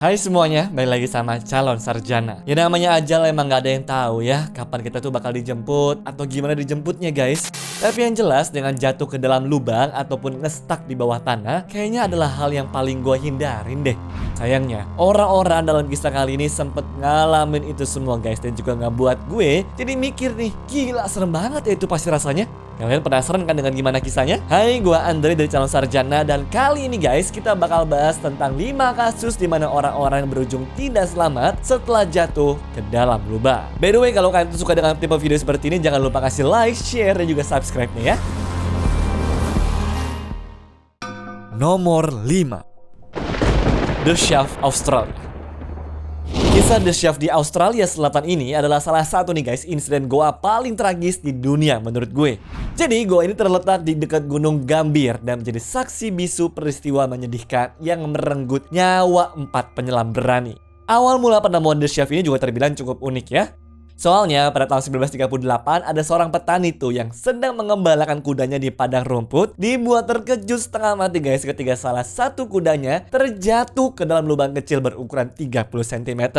Hai semuanya, balik lagi sama calon sarjana. Ya namanya ajal emang gak ada yang tahu ya kapan kita tuh bakal dijemput atau gimana dijemputnya guys. Tapi yang jelas dengan jatuh ke dalam lubang ataupun ngestak di bawah tanah kayaknya adalah hal yang paling gue hindarin deh. Sayangnya orang-orang dalam kisah kali ini sempet ngalamin itu semua guys, dan juga ngebuat gue jadi mikir nih, gila serem banget ya itu pasti rasanya. Kalian penasaran kan dengan gimana kisahnya? Hai, gue Andre dari calon sarjana, dan kali ini guys kita bakal bahas tentang 5 kasus di mana orang-orang yang berujung tidak selamat setelah jatuh ke dalam lubang. By the way, kalau kalian suka dengan tipe video seperti ini, jangan lupa kasih like, share, dan juga subscribe-nya ya. Nomor 5, The Shaft, Australia. Kisah The Shaft di Australia Selatan ini adalah salah satu nih guys insiden goa paling tragis di dunia menurut gue. Jadi goa ini terletak di dekat Gunung Gambir dan menjadi saksi bisu peristiwa menyedihkan yang merenggut nyawa 4 penyelam berani. Awal mula penemuan The Shaft ini juga terbilang cukup unik ya. Soalnya pada tahun 1938 ada seorang petani tuh yang sedang mengembalakan kudanya di padang rumput, dibuat terkejut setengah mati guys ketika salah satu kudanya terjatuh ke dalam lubang kecil berukuran 30 cm.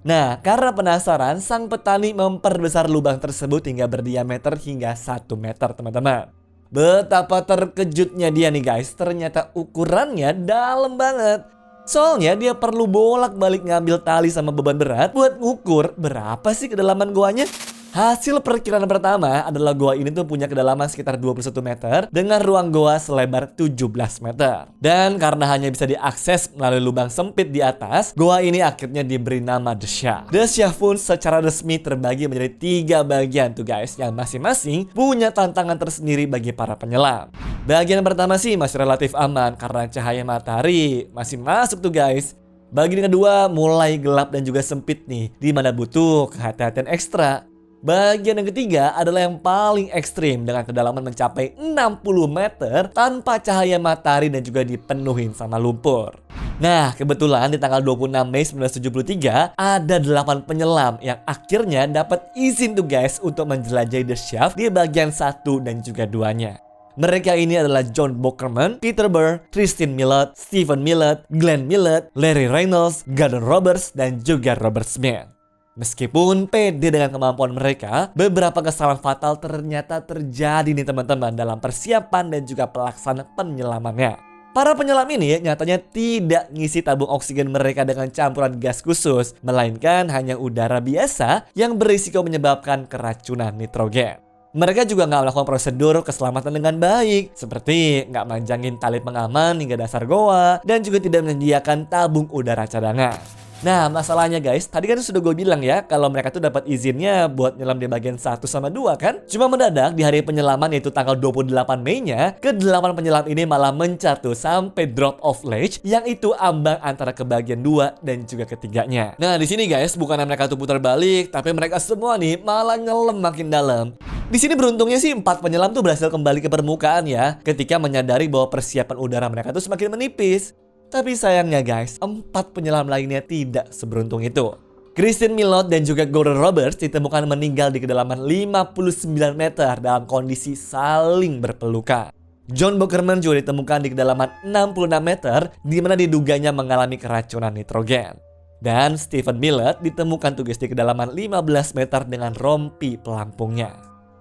Nah, karena penasaran, sang petani memperbesar lubang tersebut hingga berdiameter hingga 1 meter teman-teman. Betapa terkejutnya dia nih guys, ternyata ukurannya dalam banget. Soalnya dia perlu bolak-balik ngambil tali sama beban berat buat ngukur berapa sih kedalaman goanya. Hasil perkiraan pertama adalah goa ini tuh punya kedalaman sekitar 21 meter dengan ruang goa selebar 17 meter. Dan karena hanya bisa diakses melalui lubang sempit di atas, goa ini akhirnya diberi nama The Shaft. The Shaft pun secara resmi terbagi menjadi 3 bagian tuh guys, yang masing-masing punya tantangan tersendiri bagi para penyelam. Bagian pertama sih masih relatif aman karena cahaya matahari masih masuk tuh guys. Bagian kedua mulai gelap dan juga sempit nih, di mana butuh kehati-hatian ekstra. Bagian yang ketiga adalah yang paling ekstrim dengan kedalaman mencapai 60 meter tanpa cahaya matahari dan juga dipenuhi sama lumpur. Nah, kebetulan di tanggal 26 Mei 1973 ada 8 penyelam yang akhirnya dapat izin tuh guys untuk menjelajahi The Shaft di bagian 1 dan juga 2-nya. Mereka ini adalah John Bokerman, Peter Burr, Tristan Millett, Stephen Millett, Glenn Millett, Larry Reynolds, Gordon Roberts, dan juga Robert Smith. Meskipun pede dengan kemampuan mereka, beberapa kesalahan fatal ternyata terjadi nih teman-teman dalam persiapan dan juga pelaksanaan penyelamannya. Para penyelam ini nyatanya tidak ngisi tabung oksigen mereka dengan campuran gas khusus, melainkan hanya udara biasa yang berisiko menyebabkan keracunan nitrogen. Mereka juga nggak melakukan prosedur keselamatan dengan baik, seperti nggak manjangin tali pengaman hingga dasar goa, dan juga tidak menyediakan tabung udara cadangan. Nah, masalahnya guys, tadi kan sudah gue bilang ya kalau mereka tuh dapat izinnya buat nyelam di bagian 1 sama 2 kan? Cuma mendadak di hari penyelaman yaitu tanggal 28 Mei-nya, ke-8 penyelam ini malah menjatuh sampai drop off ledge yang itu ambang antara ke bagian 2 dan juga ketiganya. Nah, di sini guys, bukan mereka tuh putar balik, tapi mereka semua nih malah nyelam makin dalam. Di sini beruntungnya sih 4 penyelam tuh berhasil kembali ke permukaan ya, ketika menyadari bahwa persiapan udara mereka tuh semakin menipis. Tapi sayangnya guys, 4 penyelam lainnya tidak seberuntung itu. Tristan Millett dan juga Gordon Roberts ditemukan meninggal di kedalaman 59 meter dalam kondisi saling berpelukan. John Bokerman juga ditemukan di kedalaman 66 meter, di mana diduganya mengalami keracunan nitrogen. Dan Stephen Millett ditemukan tugas di kedalaman 15 meter dengan rompi pelampungnya.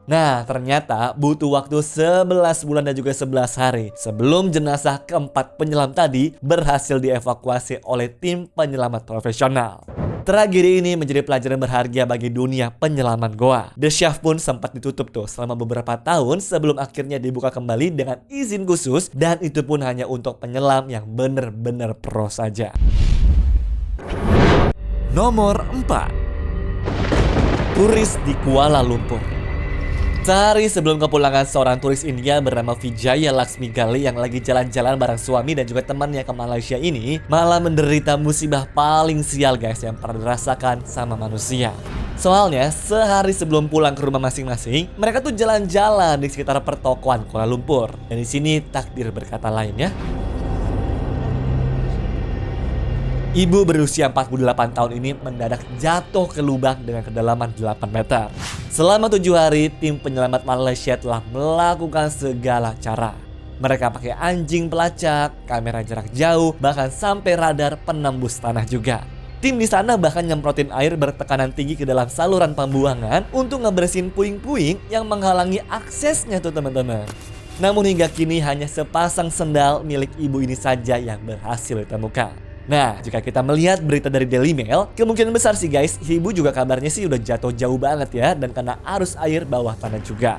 Nah, ternyata butuh waktu 11 bulan dan juga 11 hari sebelum jenazah ke-4 penyelam tadi berhasil dievakuasi oleh tim penyelamat profesional. Tragedi ini menjadi pelajaran berharga bagi dunia penyelaman goa. The Shaft pun sempat ditutup tuh selama beberapa tahun sebelum akhirnya dibuka kembali dengan izin khusus, dan itu pun hanya untuk penyelam yang benar-benar pro saja. Nomor 4, turis di Kuala Lumpur. Sehari sebelum kepulangan seorang turis India bernama Vijaya Laksmi Gali yang lagi jalan-jalan bareng suami dan juga temannya ke Malaysia ini malah menderita musibah paling sial guys yang pernah dirasakan sama manusia. Soalnya sehari sebelum pulang ke rumah masing-masing, mereka tuh jalan-jalan di sekitar pertokoan Kuala Lumpur. Dan di sini takdir berkata lain ya. Ibu berusia 48 tahun ini mendadak jatuh ke lubang dengan kedalaman 8 meter. Selama 7 hari, tim penyelamat Malaysia telah melakukan segala cara. Mereka pakai anjing pelacak, kamera jarak jauh, bahkan sampai radar penembus tanah juga. Tim di sana bahkan nyemprotin air bertekanan tinggi ke dalam saluran pembuangan untuk ngebersihin puing-puing yang menghalangi aksesnya tuh teman-teman. Namun hingga kini hanya sepasang sendal milik ibu ini saja yang berhasil ditemukan. Nah, jika kita melihat berita dari Daily Mail, kemungkinan besar sih guys, ibu juga kabarnya sih udah jatuh jauh banget ya, dan kena arus air bawah tanah juga.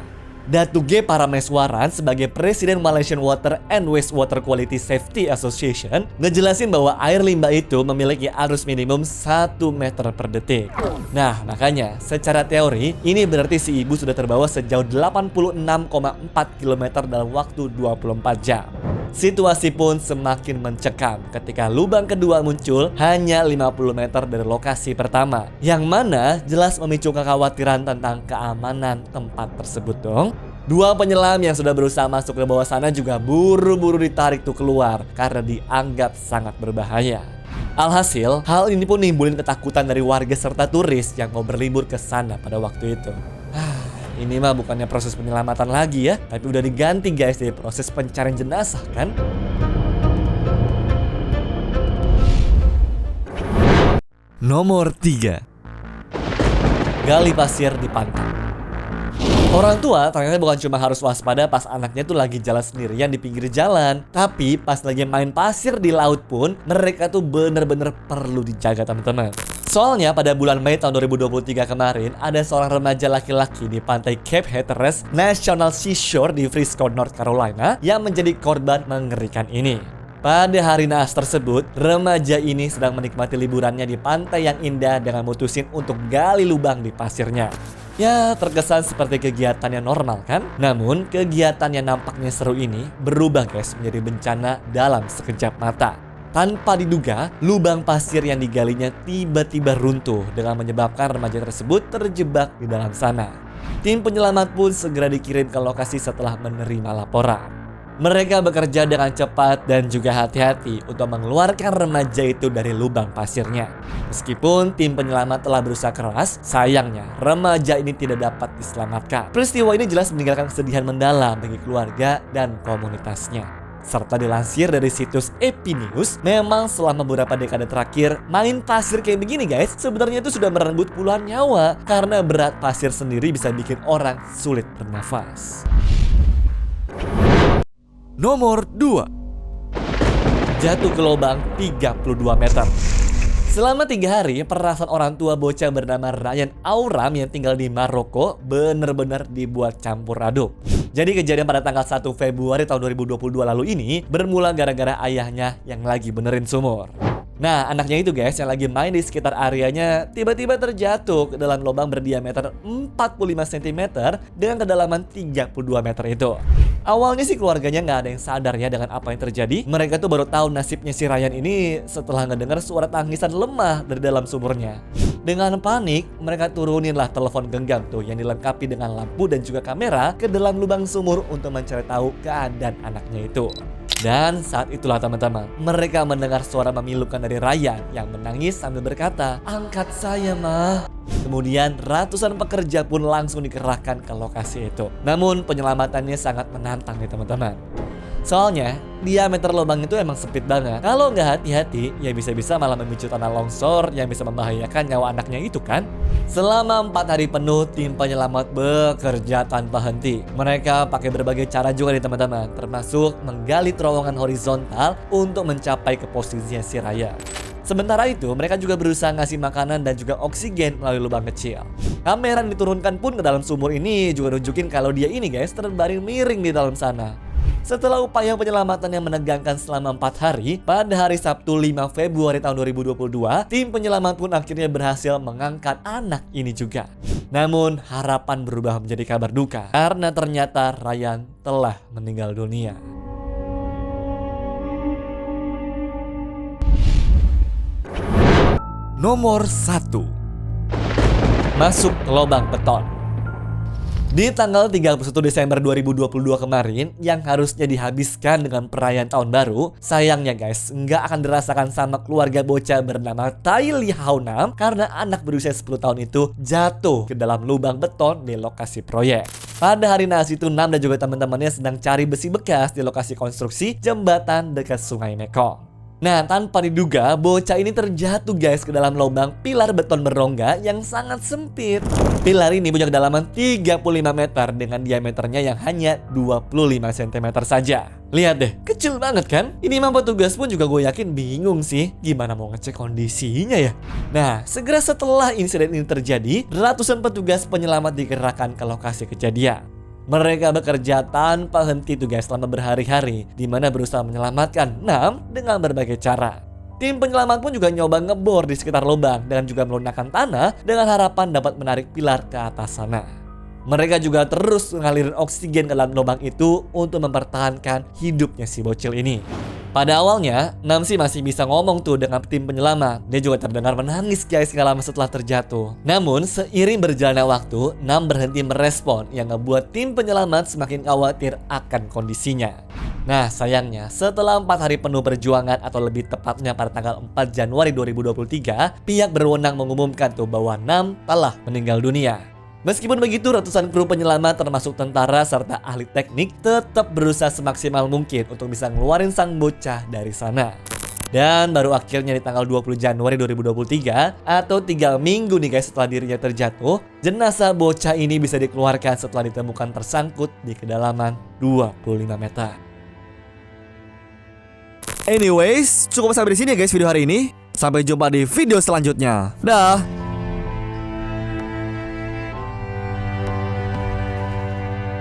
Datu G. Parameswaran sebagai Presiden Malaysian Water and Wastewater Quality Safety Association ngejelasin bahwa air limbah itu memiliki arus minimum 1 meter per detik. Nah, makanya secara teori ini berarti si ibu sudah terbawa sejauh 86,4 km dalam waktu 24 jam. Situasi pun semakin mencekam ketika lubang kedua muncul hanya 50 meter dari lokasi pertama, yang mana jelas memicu kekhawatiran tentang keamanan tempat tersebut dong. Dua penyelam yang sudah berusaha masuk ke bawah sana juga buru-buru ditarik tuh keluar karena dianggap sangat berbahaya. Alhasil, hal ini pun nimbulin ketakutan dari warga serta turis yang mau berlibur ke sana pada waktu itu. Ini mah bukannya proses penyelamatan lagi ya, tapi udah diganti guys dari proses pencarian jenazah kan. Nomor 3. Gali pasir di pantai. Orang tua ternyata bukan cuma harus waspada pas anaknya tuh lagi jalan sendirian di pinggir jalan, tapi pas lagi main pasir di laut pun mereka tuh bener-bener perlu dijaga teman-teman. Soalnya pada bulan Mei tahun 2023 kemarin ada seorang remaja laki-laki di pantai Cape Hatteras National Seashore di Frisco, North Carolina yang menjadi korban mengerikan ini. Pada hari naas tersebut, remaja ini sedang menikmati liburannya di pantai yang indah dengan mutusin untuk gali lubang di pasirnya. Ya, terkesan seperti kegiatan yang normal kan? Namun, kegiatan yang nampaknya seru ini berubah guys menjadi bencana dalam sekejap mata. Tanpa diduga, lubang pasir yang digalinya tiba-tiba runtuh dengan menyebabkan remaja tersebut terjebak di dalam sana. Tim penyelamat pun segera dikirim ke lokasi setelah menerima laporan. Mereka bekerja dengan cepat dan juga hati-hati untuk mengeluarkan remaja itu dari lubang pasirnya. Meskipun tim penyelamat telah berusaha keras, sayangnya remaja ini tidak dapat diselamatkan. Peristiwa ini jelas meninggalkan kesedihan mendalam bagi keluarga dan komunitasnya. Serta dilansir dari situs Epinews, memang selama beberapa dekade terakhir, main pasir kayak begini guys, sebenarnya itu sudah merenggut puluhan nyawa karena berat pasir sendiri bisa bikin orang sulit bernafas. Nomor 2. Jatuh ke lubang 32 meter. Selama 3 hari, perasaan orang tua bocah bernama Ryan Auram yang tinggal di Maroko benar-benar dibuat campur aduk. Jadi kejadian pada tanggal 1 Februari tahun 2022 lalu ini bermula gara-gara ayahnya yang lagi benerin sumur. Nah, anaknya itu guys yang lagi main di sekitar areanya tiba-tiba terjatuh ke dalam lubang berdiameter 45 cm dengan kedalaman 32 meter itu. Awalnya sih keluarganya nggak ada yang sadar ya dengan apa yang terjadi. Mereka tuh baru tahu nasibnya si Ryan ini setelah ngedengar suara tangisan lemah dari dalam sumurnya. Dengan panik, mereka turuninlah telepon genggam tuh yang dilengkapi dengan lampu dan juga kamera ke dalam lubang sumur untuk mencari tahu keadaan anaknya itu. Dan saat itulah teman-teman, mereka mendengar suara memilukan dari Ryan yang menangis sambil berkata, "Angkat saya, Ma." Kemudian ratusan pekerja pun langsung dikerahkan ke lokasi itu. Namun penyelamatannya sangat menantang nih teman-teman. Soalnya diameter lubang itu emang sempit banget. Kalau nggak hati-hati, ya bisa-bisa malah memicu tanah longsor yang bisa membahayakan nyawa anaknya itu kan. Selama 4 hari penuh, tim penyelamat bekerja tanpa henti. Mereka pakai berbagai cara juga nih teman-teman, termasuk menggali terowongan horizontal untuk mencapai ke posisinya si Ryan. Sementara itu, mereka juga berusaha ngasih makanan dan juga oksigen melalui lubang kecil. Kamera yang diturunkan pun ke dalam sumur ini juga nunjukin kalau dia ini guys terbaring miring di dalam sana. Setelah upaya penyelamatan yang menegangkan selama 4 hari, pada hari Sabtu 5 Februari tahun 2022, tim penyelamat pun akhirnya berhasil mengangkat anak ini juga. Namun, harapan berubah menjadi kabar duka karena ternyata Ryan telah meninggal dunia. Nomor 1. Masuk ke lubang beton. Di tanggal 31 Desember 2022 kemarin, yang harusnya dihabiskan dengan perayaan tahun baru, sayangnya guys, nggak akan dirasakan sama keluarga bocah bernama Tai Li Hao Nam karena anak berusia 10 tahun itu jatuh ke dalam lubang beton di lokasi proyek. Pada hari naas itu, Nam dan juga teman-temannya sedang cari besi bekas di lokasi konstruksi jembatan dekat Sungai Mekong. Nah, tanpa diduga, bocah ini terjatuh guys ke dalam lubang pilar beton berongga yang sangat sempit. Pilar ini punya kedalaman 35 meter dengan diameternya yang hanya 25 cm saja. Lihat deh, kecil banget kan? Ini mah petugas pun juga gue yakin bingung sih gimana mau ngecek kondisinya ya. Nah, segera setelah insiden ini terjadi, ratusan petugas penyelamat dikerahkan ke lokasi kejadian. Mereka bekerja tanpa henti tuh guys selama berhari-hari, di mana berusaha menyelamatkan Nam dengan berbagai cara. Tim penyelamat pun juga nyoba ngebor di sekitar lubang dan juga melunakkan tanah dengan harapan dapat menarik pilar ke atas sana. Mereka juga terus mengalir oksigen ke dalam lubang itu untuk mempertahankan hidupnya si bocil ini. Pada awalnya, Nam sih masih bisa ngomong tuh dengan tim penyelamat. Dia juga terdengar menangis guys gak lama setelah terjatuh. Namun, seiring berjalannya waktu, Nam berhenti merespon yang ngebuat tim penyelamat semakin khawatir akan kondisinya. Nah, sayangnya, setelah 4 hari penuh perjuangan atau lebih tepatnya pada tanggal 4 Januari 2023, pihak berwenang mengumumkan tuh bahwa Nam telah meninggal dunia. Meskipun begitu, ratusan kru penyelamat termasuk tentara serta ahli teknik tetap berusaha semaksimal mungkin untuk bisa ngeluarin sang bocah dari sana. Dan baru akhirnya di tanggal 20 Januari 2023 atau 3 minggu nih guys setelah dirinya terjatuh, jenazah bocah ini bisa dikeluarkan setelah ditemukan tersangkut di kedalaman 25 meter. Anyways, cukup sampai di sini ya guys video hari ini. Sampai jumpa di video selanjutnya. Dah.